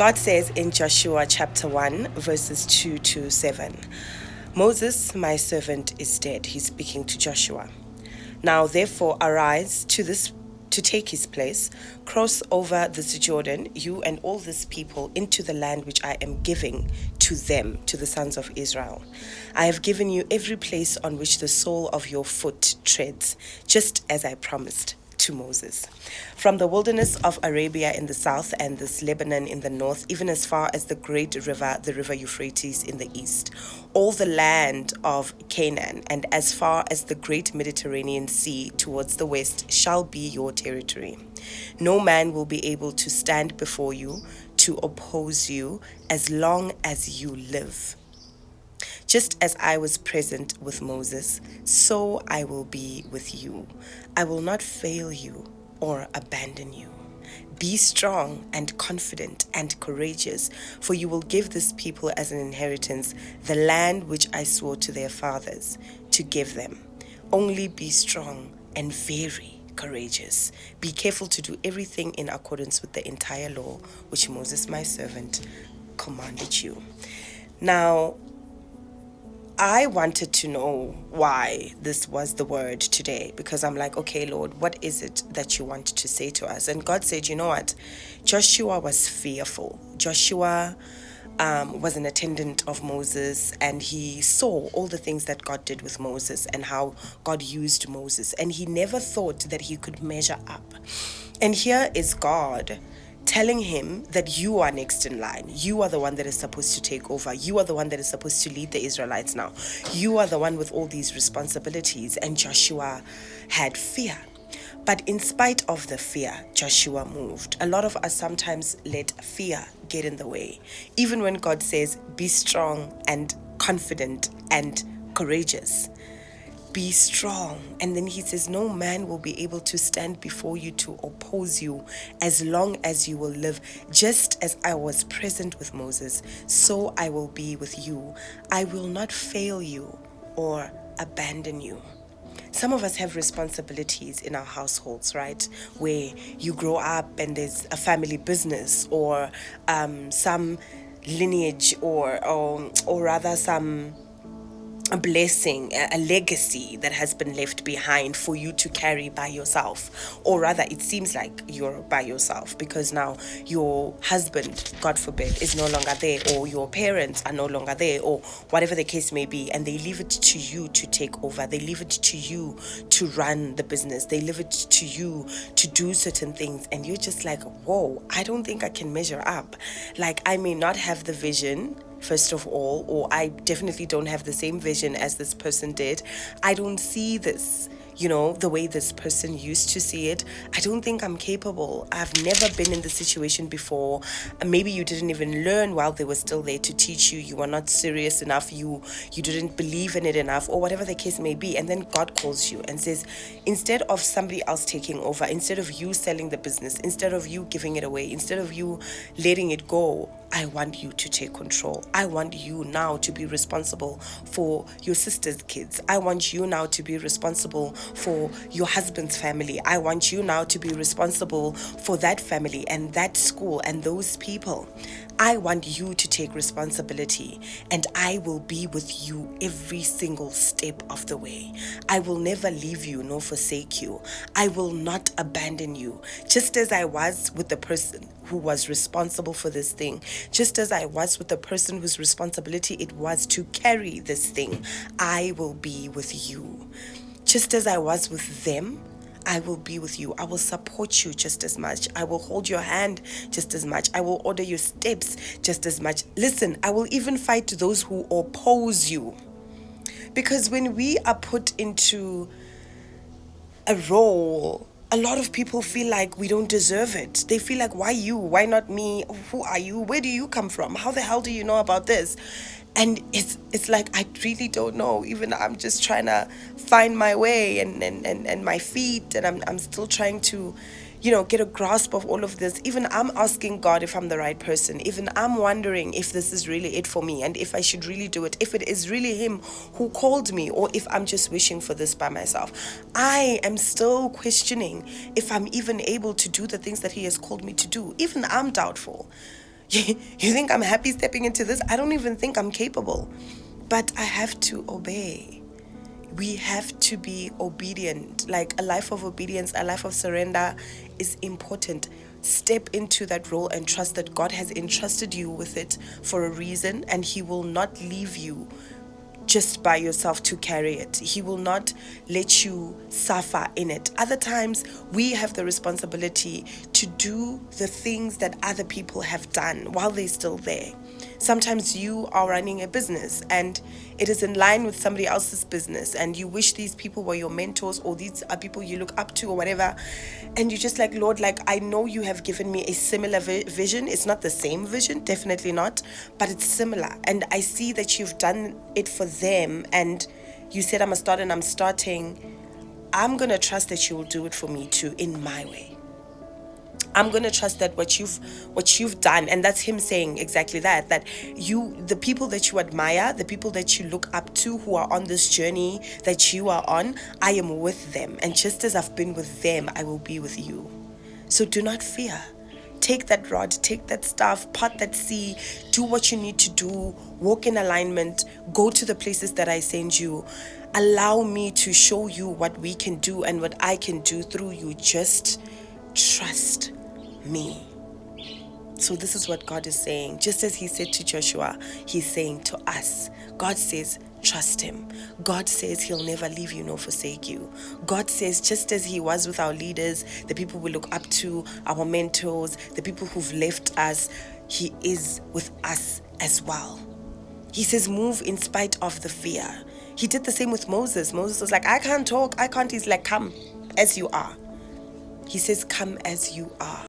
God says in Joshua chapter 1, verses 2 to 7, Moses, my servant, is dead. He's speaking to Joshua. Now, therefore, arise to take his place, cross over this Jordan, you and all this people, into the land which I am giving to them, to the sons of Israel. I have given you every place on which the sole of your foot treads, just as I promised to Moses. From the wilderness of Arabia in the south and this Lebanon in the north, even as far as the great river, the river Euphrates in the east, all the land of Canaan, and as far as the great Mediterranean Sea towards the west shall be your territory. No man will be able to stand before you to oppose you as long as you live. Just as I was present with Moses, so I will be with you. I will not fail you or abandon you. Be strong and confident and courageous, for you will give this people as an inheritance the land which I swore to their fathers to give them. Only be strong and very courageous. Be careful to do everything in accordance with the entire law which Moses, my servant, commanded you. Now, I wanted to know why this was the word today, because I'm like, okay, Lord, what is it that you want to say to us? And God said, you know what? Joshua was fearful. Joshua was an attendant of Moses, and he saw all the things that God did with Moses and how God used Moses. And he never thought that he could measure up. And here is God telling him that you are next in line. You are the one that is supposed to take over. You are the one that is supposed to lead the Israelites now. You are the one with all these responsibilities. And Joshua had fear. But in spite of the fear, Joshua moved. A lot of us sometimes let fear get in the way. Even when God says, be strong and confident and courageous. Be strong. And then he says, no man will be able to stand before you to oppose you as long as you will live. Just as I was present with Moses, so I will be with you. I will not fail you or abandon you. Some of us have responsibilities in our households, right? Where you grow up and there's a family business or some lineage or rather some a blessing, a legacy that has been left behind for you to carry by yourself. Or rather, it seems like you're by yourself because now your husband, God forbid, is no longer there, or your parents are no longer there, or whatever the case may be, and they leave it to you to take over. They leave it to you to run the business. They leave it to you to do certain things, and you're just like, whoa, I don't think I can measure up. Like, I may not have the vision, first of all, or I definitely don't have the same vision as this person did. I don't see this, the way this person used to see it. I don't think I'm capable. I've never been in the situation before. Maybe you didn't even learn while they were still there to teach you. You were not serious enough. You didn't believe in it enough, or whatever the case may be. And then God calls you and says, instead of somebody else taking over, instead of you selling the business, instead of you giving it away, instead of you letting it go, I want you to take control. I want you now to be responsible for your sister's kids. I want you now to be responsible for your husband's family. I want you now to be responsible for that family and that school and those people. I want you to take responsibility, and I will be with you every single step of the way. I will never leave you nor forsake you. I will not abandon you. Just as I was with the person who was responsible for this thing, just as I was with the person whose responsibility it was to carry this thing, I will be with you. Just as I was with them, I will be with you. I will support you just as much. I will hold your hand just as much. I will order your steps just as much. Listen, I will even fight those who oppose you. Because when we are put into a role, a lot of people feel like we don't deserve it. They feel like, why you? Why not me? Who are you? Where do you come from? How the hell do you know about this? And it's like, I really don't know. Even I'm just trying to find my way and my feet, and I'm still trying to, get a grasp of all of this. Even I'm asking God if I'm the right person. Even I'm wondering if this is really it for me and if I should really do it, if it is really Him who called me, or if I'm just wishing for this by myself. I am still questioning if I'm even able to do the things that He has called me to do. Even I'm doubtful. You think I'm happy stepping into this? I don't even think I'm capable. But I have to obey. We have to be obedient. Like, a life of obedience, a life of surrender is important. Step into that role and trust that God has entrusted you with it for a reason, and He will not leave you just by yourself to carry it. He will not let you suffer in it. Other times, we have the responsibility to do the things that other people have done while they're still there. Sometimes you are running a business and it is in line with somebody else's business, and you wish these people were your mentors, or these are people you look up to, or whatever. And you're just like, Lord, like, I know you have given me a similar vision. It's not the same vision, definitely not, but it's similar. And I see that you've done it for them, and you said I'm a start and I'm starting. I'm going to trust that you will do it for me too, in my way. I'm going to trust that what you've done, and that's Him saying exactly that the people that you admire, the people that you look up to, who are on this journey that you are on, I am with them. And just as I've been with them, I will be with you. So do not fear. Take that rod, take that staff, part that sea, do what you need to do, walk in alignment, go to the places that I send you. Allow me to show you what we can do and what I can do through you. Just trust me. So this is what God is saying. Just as He said to Joshua, He's saying to us. God says, trust Him. God says He'll never leave you nor forsake you. God says, just as He was with our leaders, the people we look up to, our mentors, the people who've left us, He is with us as well. He says, move in spite of the fear. He did the same with Moses. Moses was like, I can't talk, I can't. He's like, come as you are. He says, come as you are.